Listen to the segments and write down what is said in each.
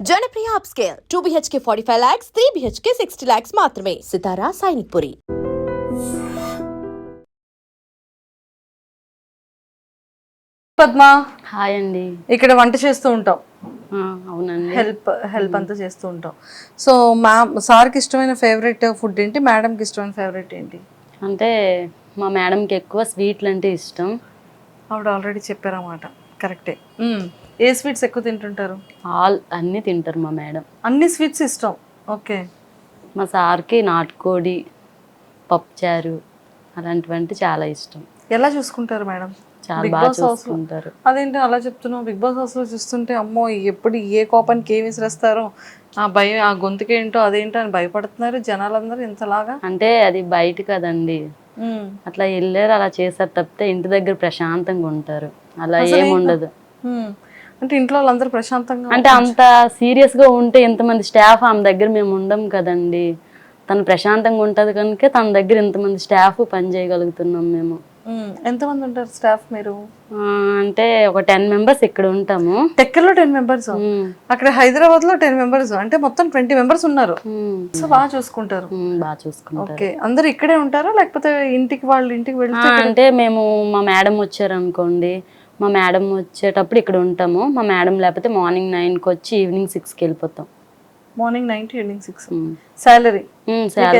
Janapriya upscale 2 BHK 45 lakhs, 3 BHK 60 lakhs మాత్రమే. సితారా Sainikpuri. Padma hi అండి. ఇక్కడ వంట చేస్తూ ఉంటాం. అవునండి. హెల్ప్ అంతా చేస్తూ ఉంటాం. సో సార్కి ఇష్టమైన ఫేవరెట్ ఫుడ్ ఏంటి, మేడంకి ఇష్టమైన ఫేవరెట్ ఏంటి? అంటే మా మేడంకి ఎక్కువ స్వీట్లు అంటే ఇష్టం. ఆవిడ ఆల్రెడీ చెప్పారన్నమాట. కరెక్టే. ఏ స్వీట్స్ ఎక్కువ తింటుంటారు? అన్నీ తింటారు మా మేడం. అన్ని స్వీట్స్ ఇష్టం. ఓకే. మా సార్కి నాటుకోడి, పప్పుచారు అలాంటివంటే చాలా ఇష్టం. ఎలా చూసుకుంటారు మేడం? చాలా బాగా చూసుకుంటారు. అదేంటి అలా చెప్తున్నావు? బిగ్ బాస్ హౌస్లో చూస్తుంటే అమ్మో ఎప్పుడు ఏ కోపానికి ఏమి విసిరేస్తారో, ఆ భయం, ఆ గొంతుకేంటో అదేంటో అని భయపడుతున్నారు జనాలందరూ ఇంతలాగా. అంటే అది బయట కదండి, అట్లా వెళ్ళారు అలా చేశారు తప్పితే ఇంటి దగ్గర ప్రశాంతంగా ఉంటారు. అలా ఏముండదు. అంటే ఇంట్లో వాళ్ళందరూ ప్రశాంతంగా అంటే అంత సీరియస్ గా ఉంటే ఎంతమంది స్టాఫ్ ఆమె దగ్గర మేము ఉండం కదండి. తను ప్రశాంతంగా ఉంటది కనుక తన దగ్గర ఎంతమంది స్టాఫ్ పని చేయగలుగుతున్నాం మేము. ఎంతమంది ఉంటారు స్టాఫ్ మీరు? అంటే ఒక 10 members ఇక్కడ ఉంటాము. టెక్కర్లో 10 members, అక్కడ హైదరాబాద్ లో 10 members, అంటే మొత్తం 20 members ఉన్నారు. సో బాగా చూసుకుంటారు. బాగా చూసుకుంటారు. ఓకే. అందరు ఇక్కడే ఉంటారా లేకపోతే వాళ్ళ ఇంటికి వెళ్తే? అంటే మేము మా మేడం వచ్చారు అనుకోండి, మా మేడం వచ్చేటప్పుడు ఇక్కడ ఉంటాము. మా మేడం లేకపోతే మార్నింగ్ 9కి వచ్చి ఈవినింగ్ 6కి వెళ్ళిపోతాం. Morning 9 to evening 6. సాలరీ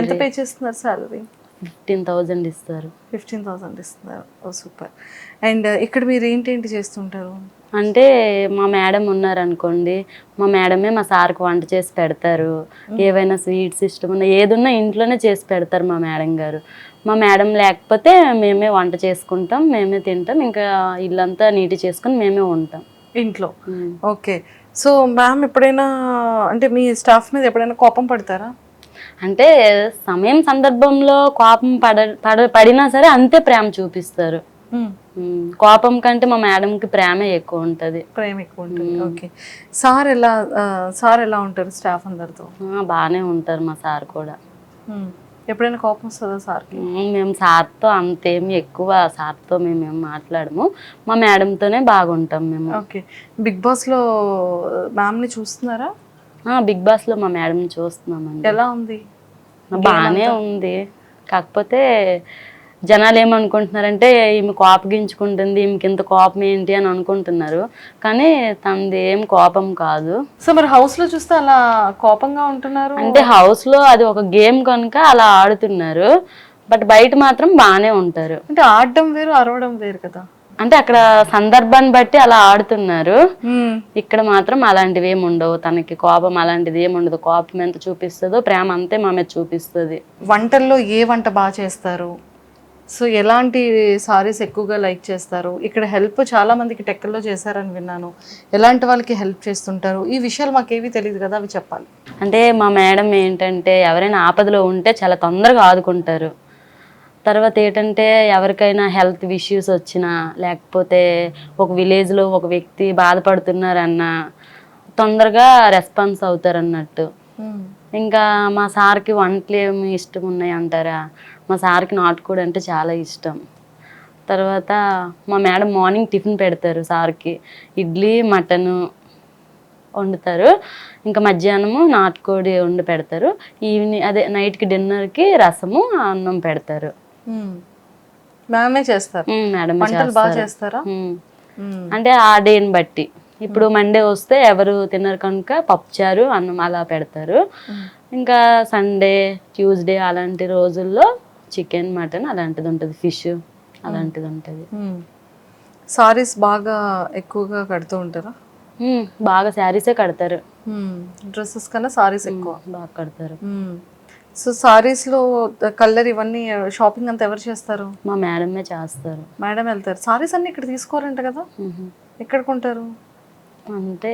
ఎంత పే చేస్తున్నారు? సాలరీ 15,000 ఇస్తారు. 15,000 ఇస్తున్నారు. ఓ సూపర్. అండ్ ఇక్కడ మీరు ఏంటి చేస్తుంటారు? అంటే మా మేడం ఉన్నారనుకోండి, మా మేడమే మా సార్కి వంట చేసి పెడతారు. ఏవైనా స్వీట్స్ ఇష్టం ఉన్నా ఏదున్నా ఇంట్లోనే చేసి పెడతారు మా మేడం గారు. మా మేడం లేకపోతే మేమే వంట చేసుకుంటాం, మేమే తింటాం, ఇంకా ఇల్లంతా నీటి చేసుకుని మేమే ఉంటాం ఇంట్లో. ఓకే. సో మ్యామ్ ఎప్పుడైనా అంటే మీ స్టాఫ్ మీద ఎప్పుడైనా కోపం పడతారా? అంటే సమయం సందర్భంలో కోపం పడినా సరే అంతే ప్రేమ చూపిస్తారు. కోపం కంటే మా మేడంకి ప్రేమ ఎక్కువ ఉంటుంది. ఓకే. సార్ ఎలా ఉంటారు స్టాఫ్ అందరితో? బాగానే ఉంటారు మా సార్ కూడా. ఎప్పుడైనా కోపం వస్తుందా సార్కి? మేము సార్తో అంతేమి ఎక్కువ సార్తో మేమేం మాట్లాడము, మా మేడంతోనే బాగుంటాం మేము. ఓకే. బిగ్ బాస్లో మ్యామ్ని చూస్తున్నారా? బిగ్ బాస్లో మా మేడం చూస్తున్నామండి. ఎలా ఉంది? బాగానే ఉంది. కాకపోతే జనాలు ఏమనుకుంటున్నారంటే ఈమె కోపగించుకుంటుంది, ఈమెకి ఇంత కోపం ఏంటి అని అనుకుంటున్నారు, కానీ తనది ఏం కోపం కాదు. సో మరి హౌస్లో చూస్తే అలా కోపంగా ఉంటున్నారు? అంటే హౌస్లో అది ఒక గేమ్ కనుక అలా ఆడుతున్నారు, బట్ బయట మాత్రం బాగానే ఉంటారు. అంటే ఆడడం వేరు, అరవడం వేరు కదా. అంటే అక్కడ సందర్భాన్ని బట్టి అలా ఆడుతున్నారు, ఇక్కడ మాత్రం అలాంటివి ఏమి ఉండవు. తనకి కోపం అలాంటిది ఏమి ఉండదు. కోపం ఎంత చూపిస్తుందో ప్రేమ అంతే మా మీద చూపిస్తుంది. వంటల్లో ఏ వంట బాగా చేస్తారు? సో ఎలాంటి సారీస్ ఎక్కువగా లైక్ చేస్తారు? ఇక్కడ హెల్ప్ చాలా మందికి టెక్కల్లో చేశారని విన్నాను. ఎలాంటి వాళ్ళకి హెల్ప్ చేస్తుంటారు? ఈ విషయాలు మాకేమీ తెలియదు కదా, అవి చెప్పాలి. అంటే మా మేడం ఏంటంటే ఎవరైనా ఆపదలో ఉంటే చాలా తొందరగా ఆదుకుంటారు. తర్వాత ఏంటంటే ఎవరికైనా హెల్త్ ఇష్యూస్ వచ్చినా, లేకపోతే ఒక విలేజ్లో ఒక వ్యక్తి బాధపడుతున్నారన్నా తొందరగా రెస్పాన్స్ అవుతారు అన్నట్టు. ఇంకా మా సార్కి వంటలు ఏమి ఇష్టం ఉన్నాయి అంటారా, మా సార్కి నాటుకోడి అంటే చాలా ఇష్టం. తర్వాత మా మేడం మార్నింగ్ టిఫిన్ పెడతారు సార్కి, ఇడ్లీ మటను వండుతారు. ఇంకా మధ్యాహ్నము నాటుకోడి వండి పెడతారు. ఈవినింగ్ అదే నైట్కి డిన్నర్కి రసము అన్నం పెడతారు. మేమే చేస్తారు. మేడం బాగా చేస్తారా? అంటే ఆ డేని బట్టి, ఇప్పుడు మండే వస్తే ఎవరు తినరు కనుక పప్పుచారు అన్నం అలా పెడతారు. ఇంకా సండే ట్యూస్డే అలాంటి రోజుల్లో చికెన్ మటన్ అలాంటిది ఉంటుంది, ఫిష్ అలాంటిది ఉంటుంది. సారీస్ బాగా ఎక్కువగా కడుతూ ఉంటారా? బాగా శారీసే కడతారు. డ్రెస్సెస్ కన్నా సారీస్ ఎక్కువ బాగా కడతారు. సో సారీస్లో కలర్ ఇవన్నీ షాపింగ్ అంతా ఎవరు చేస్తారు? మా మేడమే చేస్తారు. మేడం వెళ్తారు. సారీస్ అన్ని ఇక్కడ తీసుకోరంట కదా, ఎక్కడ కొంటారు? అంటే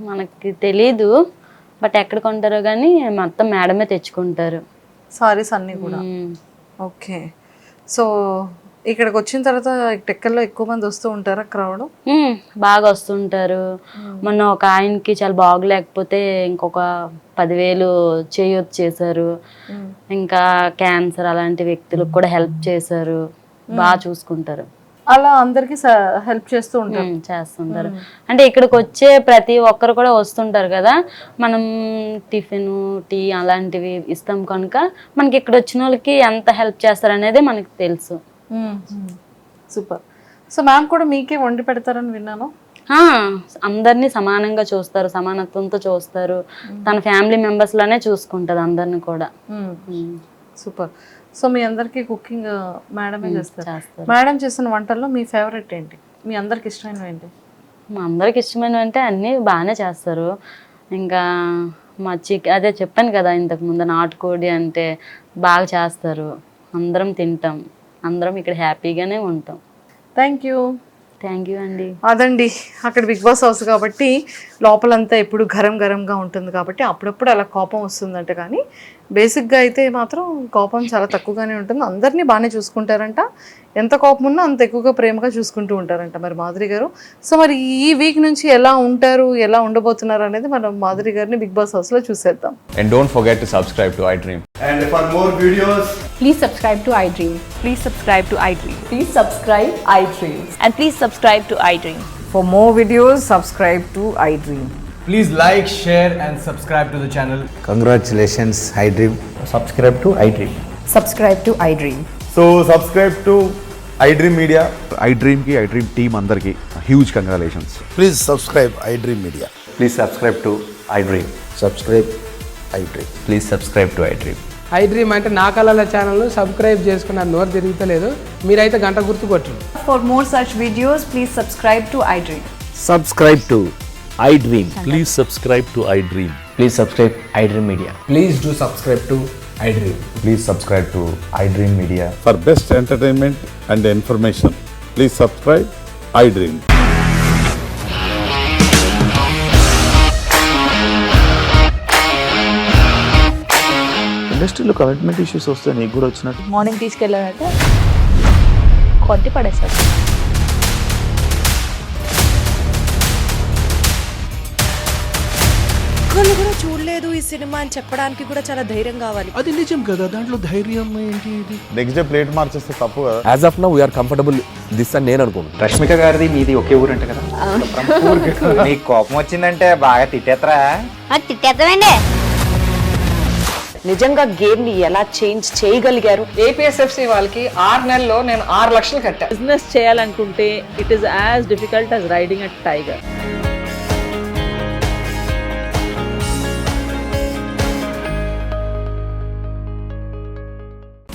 మనకి తెలీదు, బట్ ఎక్కడ కొంటారో కానీ మొత్తం మేడమే తెచ్చుకుంటారు సారీస్ అన్నీ కూడా. ఓకే. సో ఇక్కడికి వచ్చిన తర్వాత టెక్కల్లో ఎక్కువ మంది వస్తూ ఉంటారా? క్రౌడ్ బాగా వస్తుంటారు. మొన్న ఒక ఆయనకి చాలా బాగలేకపోతే ఇంకొక 10,000 చేయొచ్చు చేశారు. ఇంకా క్యాన్సర్ అలాంటి వ్యక్తులకు కూడా హెల్ప్ చేశారు. బాగా చూసుకుంటారు. అలా అందరికి హెల్ప్ చేస్తూ ఉంటారు. చేస్తుంటారు. అంటే ఇక్కడికి వచ్చే ప్రతి ఒక్కరు కూడా వస్తుంటారు కదా, మనం టిఫిన్ టీ అలాంటివి ఇస్తాం కనుక మనకి ఇక్కడ వచ్చిన వాళ్ళకి ఎంత హెల్ప్ చేస్తారు అనేది మనకి తెలుసు. సూపర్. సో మ్యామ్ కూడా మీకే వండి పెడతారని విన్నాను. అందరినీ సమానంగా చూస్తారు, సమానత్వంతో చూస్తారు. తన ఫ్యామిలీ మెంబర్స్ లోనే చూసుకుంటది అందరిని కూడా. సూపర్. సో మీ అందరికి కుకింగ్ మేడమే చేస్తారు. మేడం చేసిన వంటల్లో మీ ఫేవరెట్ ఏంటి, మీ అందరికి ఇష్టమైనవి ఏంటి? మా అందరికి ఇష్టమైనవి అంటే అన్నీ బాగానే చేస్తారు. ఇంకా మా అదే చెప్పాను కదా ఇంతకు ముందు, నాటుకోడి అంటే బాగా చేస్తారు. అందరం తింటాం, అందరం ఇక్కడ హ్యాపీగానే ఉంటాం. థ్యాంక్ యూ అండి. అదండి, అక్కడ బిగ్ బాస్ హౌస్ కాబట్టి లోపలంతా ఎప్పుడు గరంగా ఉంటుంది కాబట్టి అప్పుడప్పుడు అలా కోపం వస్తుందంట. కానీ బేసిక్గా అయితే మాత్రం కోపం చాలా తక్కువగానే ఉంటుంది. అందరినీ బాగానే చూసుకుంటారంట. ఎంత కోపం ఉన్నా అంత ఎక్కువగా ప్రేమగా చూసుకుంటూ ఉంటారంట మరి మాధురి గారు. సో మరి ఈ వీక్ నుంచి ఎలా ఉంటారు, ఎలా ఉండబోతున్నారు అనేది మనం మాధురి గారిని బిగ్ బాస్ హౌస్లో చూసేద్దాం. And don't forget to subscribe to iDream. And for more videos, please subscribe to iDream. Please subscribe to iDream. Please subscribe iDream. And please subscribe to iDream. For more videos, subscribe to iDream. please like, share and subscribe to the channel. Congratulations, iDream. Subscribe to iDream. Subscribe to iDream. So subscribe to iDream Media. iDream ki iDream team andarki huge congratulations. Please subscribe iDream Media. Please subscribe to iDream. Subscribe iDream. Please subscribe to iDream. iDream అంటే నా కళల ఛానల్ను subscribe చేసుకున్న నోరు తిరుగుతలేదు, మీరైతే గంట గుర్తు కొట్టండి. For more such videos, please subscribe to iDream. Subscribe to iDream. Please subscribe to iDream. Please subscribe iDream Media. Please do subscribe to iDream. Please subscribe to iDream Media. For best entertainment and information, please subscribe iDream. ఇండస్ట్రీలో commitment issues వస్తే నీకు కూడా వచ్చినట్టు morning తీసుకెళ్ళారంటే కొట్టి పడేస్తారు. ఒక్కళ్ళు కూడా చూడలేదు ఈ సినిమా అని చెప్పడానికి కూడా చాలా ధైర్యం కావాలి. అది నిజం కదా, దాంట్లో ధైర్యం ఏంటి? ఇది నెక్స్ట్ డే ప్లేట్ మార్చేస్తే తప్పు కదా. As of now we are comfortable this అని నేను అనుకుంటున్నాను. రష్మిక గారిది మీది ఒకే ఊరంట కదా. నీకు కోపం వచ్చిందంటే బాగా తిట్టేత్తరా? తిట్టేద్దామండి. నిజంగా గేమ్ ని ఎలా చేంజ్ చేయగలిగారు? ఏపీఎస్ఎఫ్సి వాళ్ళకి 6 నెలల్లో నేను 6 లక్షలు కట్టా. బిజినెస్ చేయాలనుకుంటే it is as difficult as riding a tiger.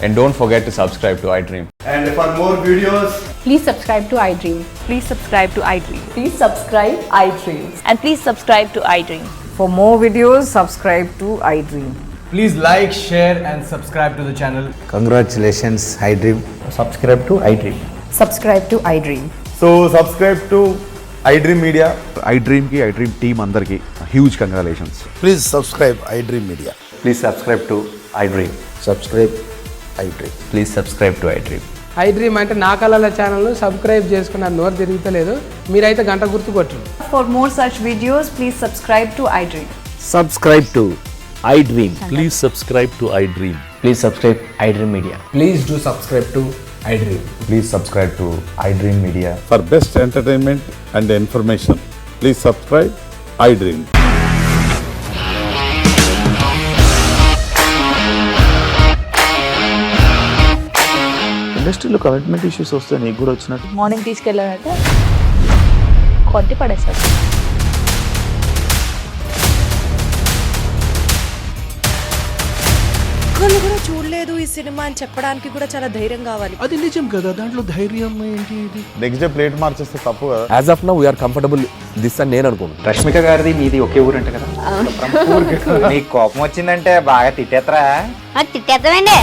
And don't forget to subscribe to iDream. And for more videos, Please subscribe to iDream. Please subscribe to iDream. Please subscribe iDream. And please subscribe to iDream. For more videos, subscribe to iDream. please like, share and subscribe to the channel. Congratulations, iDream. Subscribe to iDream. Subscribe to iDream. So subscribe to iDream Media. iDream ki iDream team andarki huge congratulations. Please subscribe iDream Media. Please subscribe to iDream. Subscribe iDream. Please subscribe to iDream. iDream అంటే నా కళల ఛానల్ను subscribe చేసుకున్న నోరు తిరుగుతలేదు, మీరైతే గంట గుర్తు కొట్టండి. For more such videos, please subscribe to iDream. Subscribe to iDream. Please subscribe to iDream. Please subscribe iDream Media. Please do subscribe to iDream. Please subscribe to iDream Media. For best entertainment and information, please subscribe iDream. ఇండస్ట్రీలో commitment issues వస్తే నీకు కూడా వచ్చినట్టు morning తీసుకెళ్ళారంటే కొట్టి పడేస్తారు. ఒక్కళ్ళు కూడా చూడలేదు ఈ సినిమా అని చెప్పడానికి కూడా చాలా ధైర్యం కావాలి. అది నిజం కదా, దాంట్లో ధైర్యం ఏంటి? ఇది నెక్స్ట్ డే ప్లేట్ మార్చేస్తే తప్పు కదా. As of now we are comfortable this అని నేను అనుకుంటున్నాను. రష్మిక గారిది మీది ఒకే ఊరంట కదా. నీకు కోపం వచ్చిందంటే బాగా తిట్టేత్తరా? తిట్టేద్దామండి.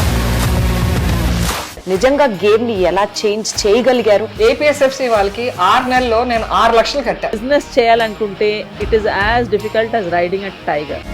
నిజంగా గేమ్ ని ఎలా చేంజ్ చేయగలిగారు? ఏపీఎస్ఎఫ్సి వాళ్ళకి 6 నెలల్లో నేను 6 లక్షలు కట్టా. బిజినెస్ చేయాలనుకుంటే it is as difficult as riding a tiger.